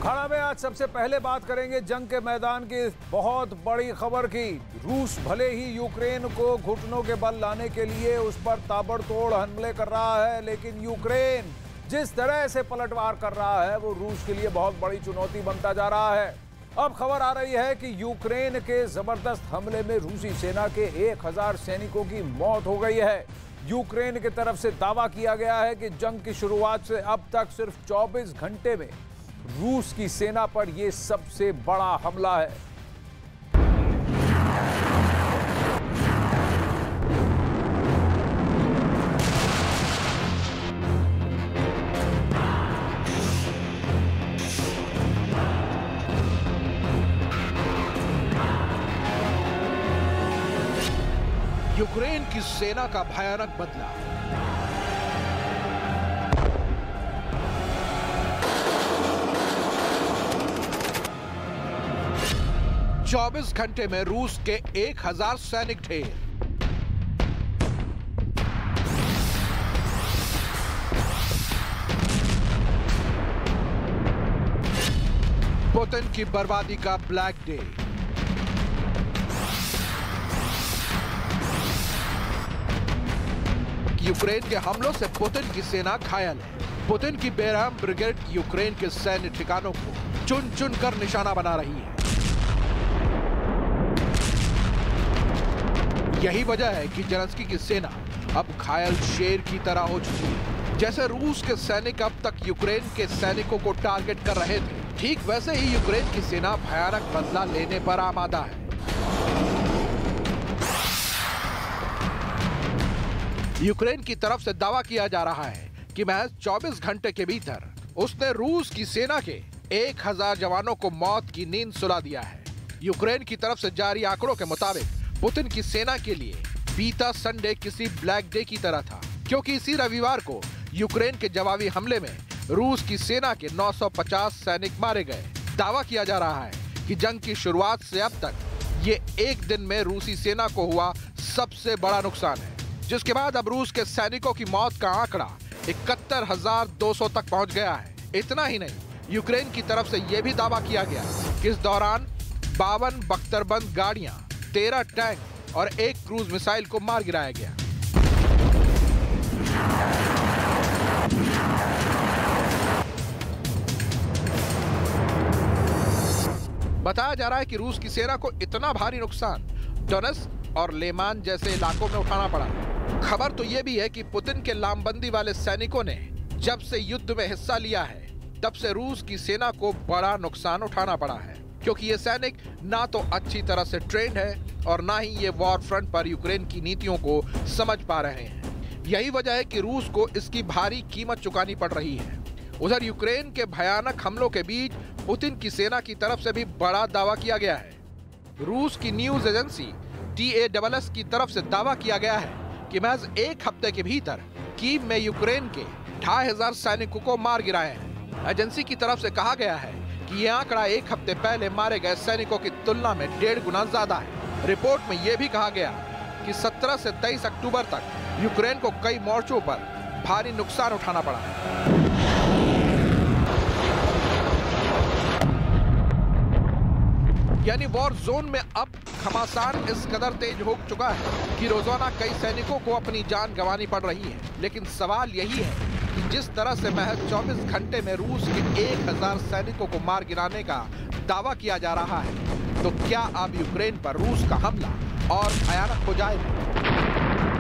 खाना में आज सबसे पहले बात करेंगे जंग के मैदान की बहुत बड़ी खबर की। रूस भले ही यूक्रेन को घुटनों के बल लाने के लिए उस पर ताबड़तोड़ हमले कर रहा है, लेकिन यूक्रेन जिस तरह से पलटवार कर रहा है वो रूस के लिए बहुत बड़ी चुनौती बनता जा रहा है। अब खबर आ रही है कि यूक्रेन के जबरदस्त हमले में रूसी सेना के 1000 सैनिकों की मौत हो गई है। यूक्रेन की तरफ से दावा किया गया है कि जंग की शुरुआत से अब तक सिर्फ 24 घंटे में रूस की सेना पर यह सबसे बड़ा हमला है। यूक्रेन की सेना का भयानक बदला। चौबीस घंटे में रूस के 1000 सैनिक ढेर। पुतिन की बर्बादी का ब्लैक डे। यूक्रेन के हमलों से पुतिन की सेना घायल है। पुतिन की बेरहम ब्रिगेड यूक्रेन के सैन्य ठिकानों को चुन चुन कर निशाना बना रही है। यही वजह है कि जेलेंस्की की सेना अब घायल शेर की तरह हो चुकी है। जैसे रूस के सैनिक अब तक यूक्रेन के सैनिकों को टारगेट कर रहे थे, ठीक वैसे ही यूक्रेन की सेना भयानक बदला लेने पर आमादा है। यूक्रेन की तरफ से दावा किया जा रहा है कि महज 24 घंटे के भीतर उसने रूस की सेना के 1000 जवानों को मौत की नींद सुला दिया है। यूक्रेन की तरफ से जारी आंकड़ों के मुताबिक पुतिन की सेना के लिए बीता संडे किसी ब्लैक डे की तरह था, क्योंकि इसी रविवार को यूक्रेन के जवाबी हमले में रूस की सेना के 950 सैनिक मारे गए। दावा किया जा रहा है कि जंग की शुरुआत से अब तक ये एक दिन में रूसी सेना को हुआ सबसे बड़ा नुकसान है, जिसके बाद अब रूस के सैनिकों की मौत का आंकड़ा 71,200 तक पहुंच गया है। इतना ही नहीं, यूक्रेन की तरफ से यह भी दावा किया गया कि इस दौरान 52 बख्तरबंद गाड़ियां, 13 टैंक और 1 क्रूज मिसाइल को मार गिराया गया। बताया जा रहा है कि रूस की सेना को इतना भारी नुकसान डोनेत्स्क और लेमान जैसे इलाकों में उठाना पड़ा। खबर तो यह भी है कि पुतिन के लामबंदी वाले सैनिकों ने जब से युद्ध में हिस्सा लिया है, तब से रूस की सेना को बड़ा नुकसान उठाना पड़ा है, क्योंकि ये सैनिक ना तो अच्छी तरह से ट्रेंड है और ना ही ये वॉर फ्रंट पर यूक्रेन की नीतियों को समझ पा रहे हैं। यही वजह है कि रूस को इसकी भारी कीमत चुकानी पड़ रही है। उधर यूक्रेन के भयानक हमलों के बीच पुतिन की सेना की तरफ से भी बड़ा दावा किया गया है। रूस की न्यूज एजेंसी TASS की तरफ से दावा किया गया है कि महज एक हफ्ते के भीतर कीव में यूक्रेन के 2500 सैनिकों को मार गिराए हैं। एजेंसी की तरफ से कहा गया है कि यह आंकड़ा एक हफ्ते पहले मारे गए सैनिकों की तुलना में 1.5 गुना ज्यादा है। रिपोर्ट में यह भी कहा गया कि 17 से 23 अक्टूबर तक यूक्रेन को कई मोर्चों पर भारी नुकसान उठाना पड़ा है। यानी वॉर जोन में अब घमासान इस कदर तेज हो चुका है कि रोजाना कई सैनिकों को अपनी जान गंवानी पड़ रही है। लेकिन सवाल यही है कि जिस तरह से महज 24 घंटे में रूस के 1000 सैनिकों को मार गिराने का दावा किया जा रहा है, तो क्या अब यूक्रेन पर रूस का हमला और भयानक हो जाएगा?